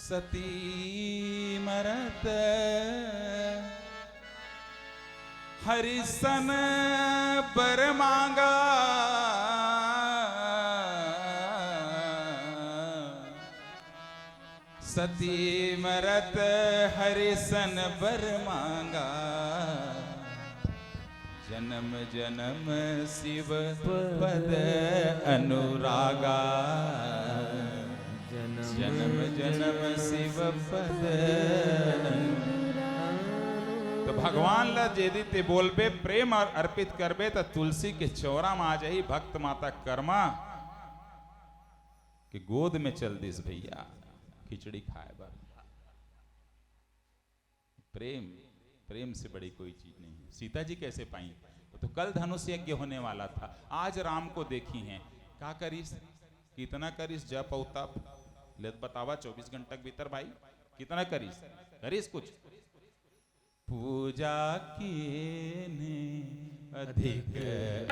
सती मरत हरिसन बर मांगा, सती मरत हरिसन बर मांगा, जन्म जन्म शिव पद अनुरागा, जन्म जन्म शिव पद। तो भगवान ला जेदी ते बोलबे प्रेम अर्पित करबे तो तुलसी के चौरा में आ जाही भक्त माता कर्मा कि गोद में चल दिस भैया खिचड़ी खाए बर। प्रेम, प्रेम से बड़ी कोई चीज नहीं है। सीता जी कैसे पाई? तो कल धनुष यज्ञ होने वाला था, आज राम को देखी हैं। क्या करीस, कितना करीस जप और तप लेत बतावा 24 घंटा के भीतर भाई कितना करीस? करीस कुछ? पूजा की ने अधिक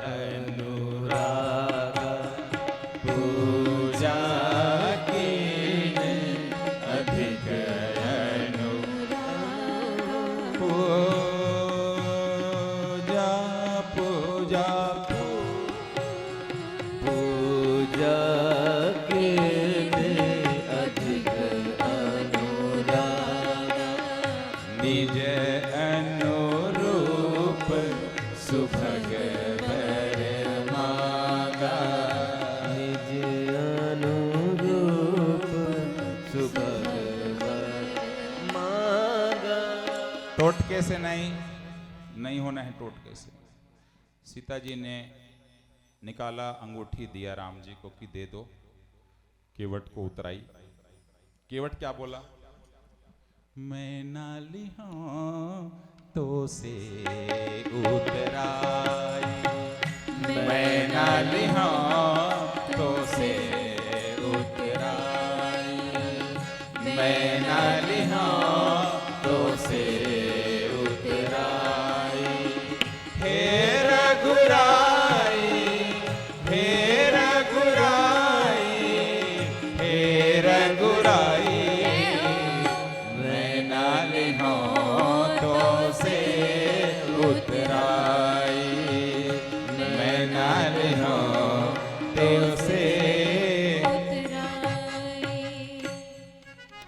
अनुराग, पूजा की ने अधिक अनुराग, पूजा पूजा पूजा की ने अधिक अनुराग, निज अनुरूप सुभग बर मांगा, निज अनुरूप सुभग बर मांगा। टोटके से नहीं होना है, टोटके से। सीता जी ने निकाला अंगूठी, दिया राम जी को कि दे दो। केवट को उतराई। केवट क्या बोला? मैं नाली हूं तो से उतराई, मैं नाली हूं तो से उतराई, मैं नाली हूं तो से उतराई। हे रघुराई, हे रघुराई, हे रघुराई,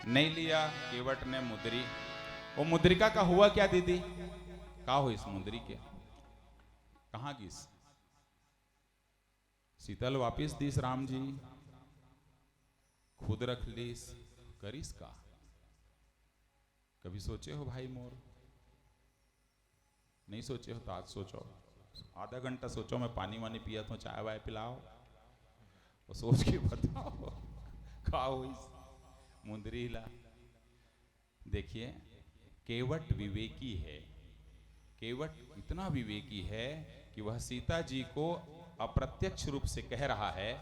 नहीं लिया केवट ने मुद्री। वो मुद्रिका का हुआ क्या दीदी? का हो इस मुद्री के? कहां गिस? शीतल वापिस दीस राम जी, खुद रख लीस, करीस का? कभी सोचे हो भाई मोर? नहीं सोचे हो तो आज सोचो। आधा घंटा सोचो, मैं पानी वानी पिया तो चाय वाय पिलाओ और सोच के बताओ का हो इस मुंदरी ला। देखिए केवट विवेकी है। केवट इतना विवेकी है कि वह सीता जी को अप्रत्यक्ष रूप से कह रहा है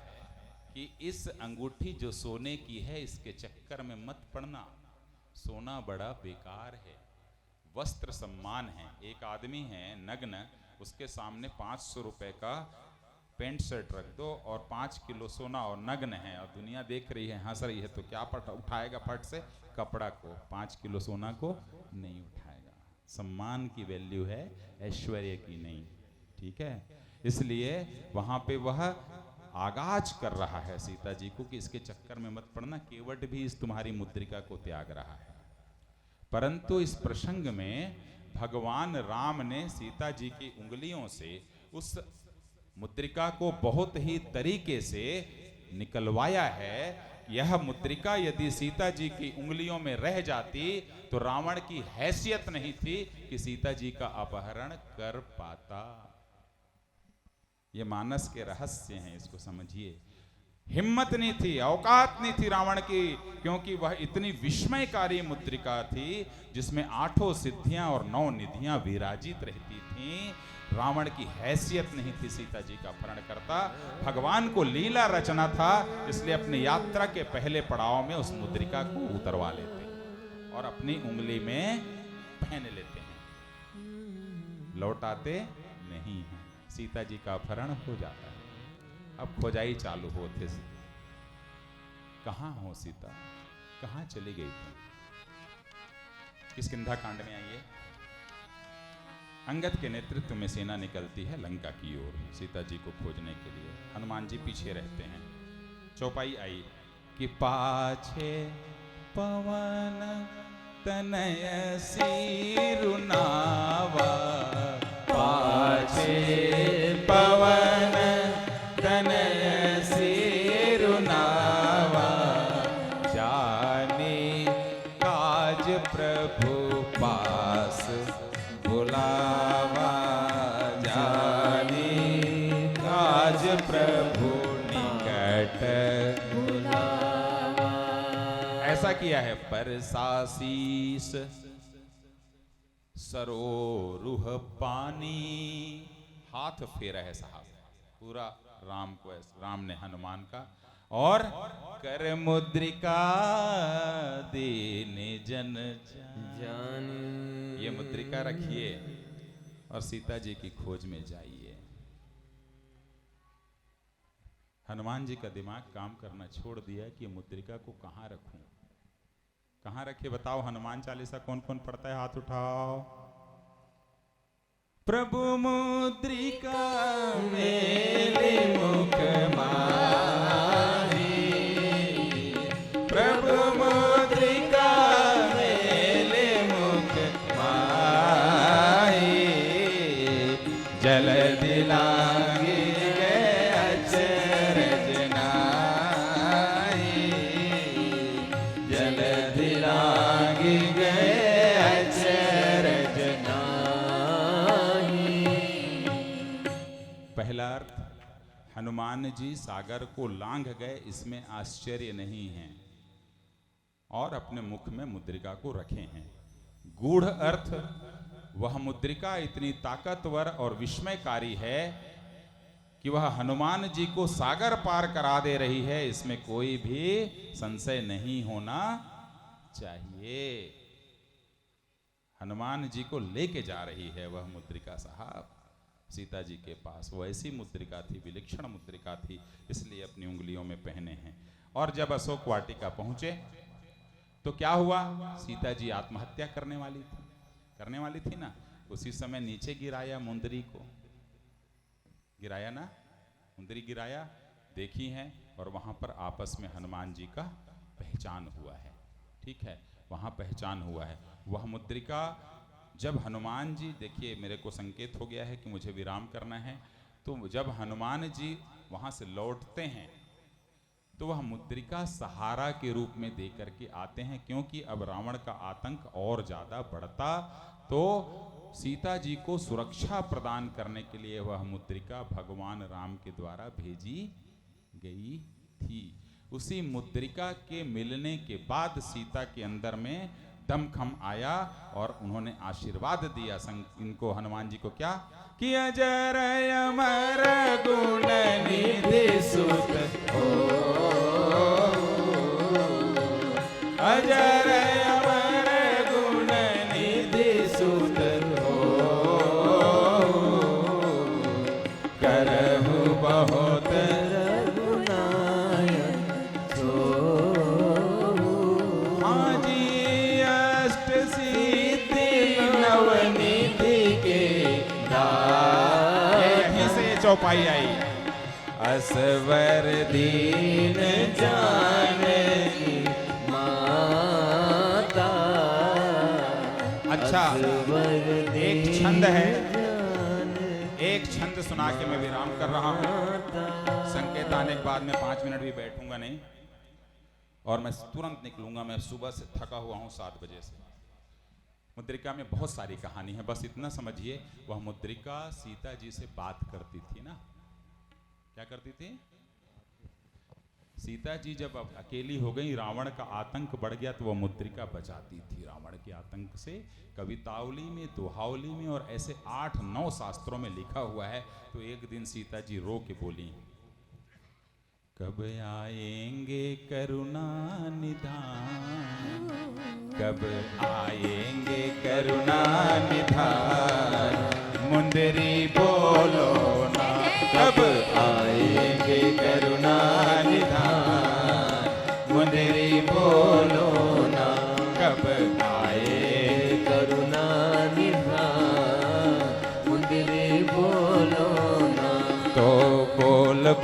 कि इस अंगूठी जो सोने की है इसके चक्कर में मत पड़ना, सोना बड़ा बेकार है, वस्त्र सम्मान है। एक आदमी है नग्न, उसके सामने 500 रुपए का पेंट शर्ट रख दो और 5 किलो सोना और नग्न है और दुनिया देख रही है, हंस रही है, तो क्या उठाएगा फट से? कपड़ा को। 5 किलो सोना को नहीं उठाएगा। सम्मान की वैल्यू है, ऐश्वर्य की नहीं। ठीक है, इसलिए वहां पे वह आगाज कर रहा है सीता जी को कि इसके चक्कर में मत पड़ना। केवट भी इस तुम्हारी मुद्रिका को त्याग रहा है। परंतु इस प्रसंग में भगवान राम ने सीता जी की उंगलियों से उस मुद्रिका को बहुत ही तरीके से निकलवाया है। यह मुद्रिका यदि सीता जी की उंगलियों में रह जाती तो रावण की हैसियत नहीं थी कि सीता जी का अपहरण कर पाता। ये मानस के रहस्य हैं, इसको समझिए। हिम्मत नहीं थी, औकात नहीं थी रावण की, क्योंकि वह इतनी विस्मयकारी मुद्रिका थी जिसमें 8 सिद्धियां और 9 निधियां विराजित रहती थीं। रावण की हैसियत नहीं थी सीता जी का अपहरण करता। भगवान को लीला रचना था, इसलिए अपनी यात्रा के पहले पड़ाव में उस मुद्रिका को उतरवा लेते हैं और अपनी उंगली में पहन लेते हैं, लौटाते नहीं हैं। सीता जी का अपहरण हो जाता है। अब खोजाई चालू होते से कहां हो सीता, कहां चली गई तुम? किष्किंधा कांड में आइए। अंगद के नेतृत्व में सेना निकलती है लंका की ओर सीता जी को खोजने के लिए। हनुमान जी पीछे रहते हैं। चौपाई आई कि पाछे पवन तनय सिरुनावा, पाछे पवन तनय सिरुनावा, जाने काज प्रभु पास बुलावा, जाने काज प्रभु निकट बुलावा। ऐसा किया है परसासीस सरोरुह पानी, हाथ फेरा है साहब पूरा राम को, राम ने हनुमान का, और कर मुद्रिका देने जन जान, ये मुद्रिका रखिए और सीता जी की खोज में जाइए। हनुमान जी का दिमाग काम करना छोड़ दिया कि मुद्रिका को कहां रखूं, कहां रखे बताओ। हनुमान चालीसा कौन कौन पढ़ता है? हाथ उठाओ। प्रभु मुद्रिका मेले मुख माही, प्रभु मुद्रिका मेले मुख माही, जल दिलांगी गए अचरज नाई, जल दिलांगी गए अचरज नाई। पहला अर्थ, हनुमान जी सागर को लांघ गए, इसमें आश्चर्य नहीं है, और अपने मुख में मुद्रिका को रखे हैं। गूढ़ अर्थ, वह मुद्रिका इतनी ताकतवर और विस्मयकारी है कि वह हनुमान जी को सागर पार करा दे रही है, इसमें कोई भी संशय नहीं होना चाहिए। हनुमान जी को लेके जा रही है वह मुद्रिका साहब सीता जी के पास। वो ऐसी मुद्रिका थी, विलक्षण मुद्रिका थी, इसलिए अपनी उंगलियों में पहने हैं। और जब अशोक वाटिका पहुंचे तो क्या हुआ? सीता जी आत्महत्या करने वाली थी ना, उसी समय नीचे गिराया मुंदरी को, गिराया ना, मुंदरी गिराया, देखी है, और वहां पर आपस में हनुमान जी का पहचान हुआ है। ठीक है, वहां पहचान हुआ है। वह मुद्रिका जब हनुमान जी, देखिए मेरे को संकेत हो गया है कि मुझे विराम करना है, तो जब हनुमान जी वहां से लौटते हैं तो वह मुद्रिका सहारा के रूप में दे करके आते हैं, क्योंकि अब रावण का आतंक और ज्यादा बढ़ता, तो सीता जी को सुरक्षा प्रदान करने के लिए वह मुद्रिका भगवान राम के द्वारा भेजी गई थी। उसी मुद्रिका के मिलने के बाद सीता के अंदर में दमखम आया और उन्होंने आशीर्वाद दिया इनको, हनुमान जी को, क्या कि अजर अमर गुण निधि सुत हो, अजर अमर गुण निधि सुत हो, करहु बहुत रघुनायक सो। हाँ जी, अष्ट सिद्धि नवनिधि के दाता, यहीं से चौपाई आई। असवर दीन जानकी माता। अच्छा, एक छंद है, एक छंद सुना के मैं विराम कर रहा हूं। संकेत आने के बाद मैं 5 मिनट भी बैठूंगा नहीं, और मैं तुरंत निकलूंगा। मैं सुबह से थका हुआ हूं 7 बजे से। मुद्रिका में बहुत सारी कहानी है, बस इतना समझिए, वह मुद्रिका सीता जी से बात करती थी ना। क्या करती थी? सीता जी जब अकेली हो गई, रावण का आतंक बढ़ गया, तो वह मुद्रिका बचाती थी रावण के आतंक से। कवितावली में, दोहावली में और ऐसे 8-9 शास्त्रों में लिखा हुआ है। तो एक दिन सीता जी रो के बोली, कब आएंगे करुणा निधान, कब आएंगे करुणा निधान, मुंदरी बोलो ना, कब आएंगे करुणा निधान, मुंदरी बोलो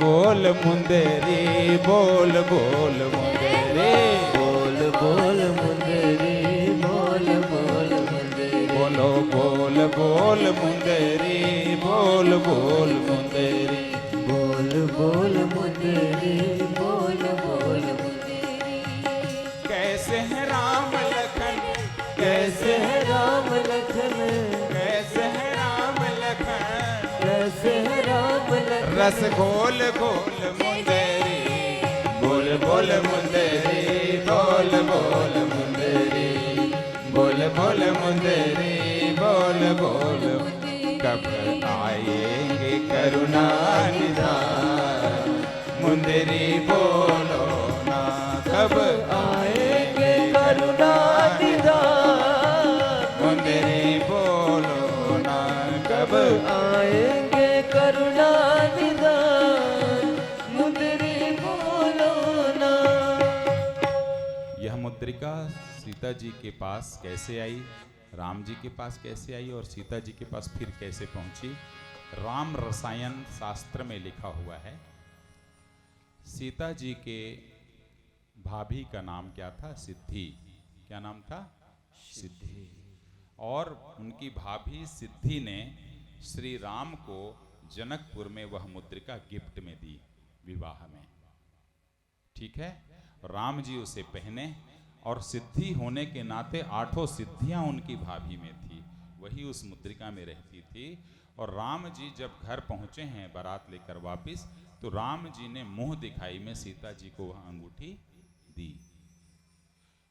बोल मुंदेरी, बोल बोल मुंदेरी, बोल बोल मुंदेरी, बोल बोल मुंदेरी, बोलो बोल बोल मुंदेरी, बोल बोल मुंदेरी, बोल बोल मुंदेरी, बोल बोल मुंदेरी। कैसे है राम लखन, कैसे है राम लखन, कैसे है राम लखन, कैसे है राम लखन, रस घोल घोल मुंदेरी, बोल बोल मुंदेरी, बोल बोल मुंदेरी, बोल बोल मुंदेरी, बोल बोल। कब आएंगे करुणा निधान, मुंदेरी बोलो ना, कब आएंगे करुणा निधान, मुंदेरी बोलो ना, कब आएंगे करुणा निधान, मुंदेरी बोलो ना। यह मुद्रिका सीता जी के पास कैसे आई, राम जी के पास कैसे आई और सीता जी के पास फिर कैसे पहुंची? राम रसायन शास्त्र में लिखा हुआ है। सीता जी के भाभी का नाम क्या था? सिद्धि। क्या नाम था? सिद्धि। और उनकी भाभी सिद्धि ने श्री राम को जनकपुर में वह मुद्रिका गिफ्ट में दी विवाह में। ठीक है, राम जी उसे पहने और सिद्धि होने के नाते 8 सिद्धियां उनकी भाभी में थी, वही उस मुद्रिका में रहती थी। और राम जी जब घर पहुंचे हैं बारात लेकर वापिस, तो राम जी ने मुंह दिखाई में सीता जी को वह अंगूठी दी,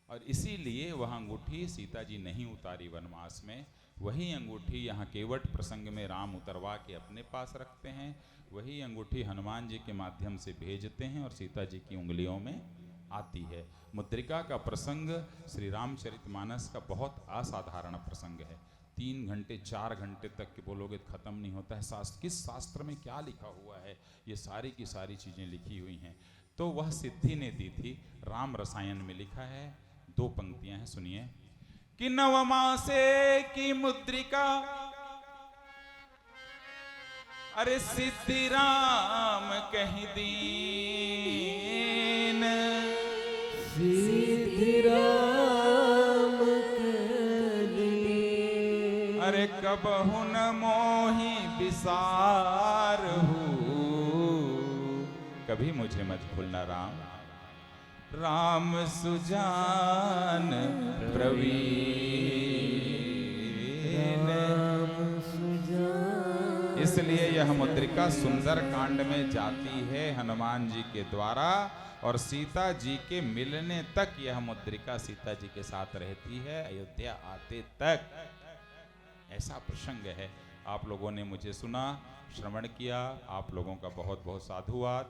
और इसीलिए वह अंगूठी सीता जी नहीं उतारी वनवास में। वही अंगूठी यहाँ केवट प्रसंग में राम उतरवा के अपने पास रखते हैं, वही अंगूठी हनुमान जी के माध्यम से भेजते हैं और सीता जी की उंगलियों में आती है। मुद्रिका का प्रसंग श्री रामचरितमानस का बहुत असाधारण प्रसंग है। 3 घंटे 4 घंटे तक के बोलोगे खत्म नहीं होता है। किस शास्त्र में क्या लिखा हुआ है, ये सारी की सारी चीजें लिखी हुई हैं। तो वह सिद्धि ने दी थी। राम रसायन में लिखा है, 2 पंक्तियां हैं, सुनिए। कि नवमासे की मुद्रिका, अरे सिद्धि राम कहीं दीन, सिद्धि राम कली, अरे कबहु न मोहि विसार हूँ, कभी मुझे मत भूलना राम। राम सुजान प्रवीण, इसलिए यह मुद्रिका सुंदर कांड में जाती है हनुमान जी के द्वारा, और सीता जी के मिलने तक यह मुद्रिका सीता जी के साथ रहती है, अयोध्या आते तक। ऐसा प्रसंग है। आप लोगों ने मुझे सुना, श्रवण किया, आप लोगों का बहुत बहुत साधुवाद।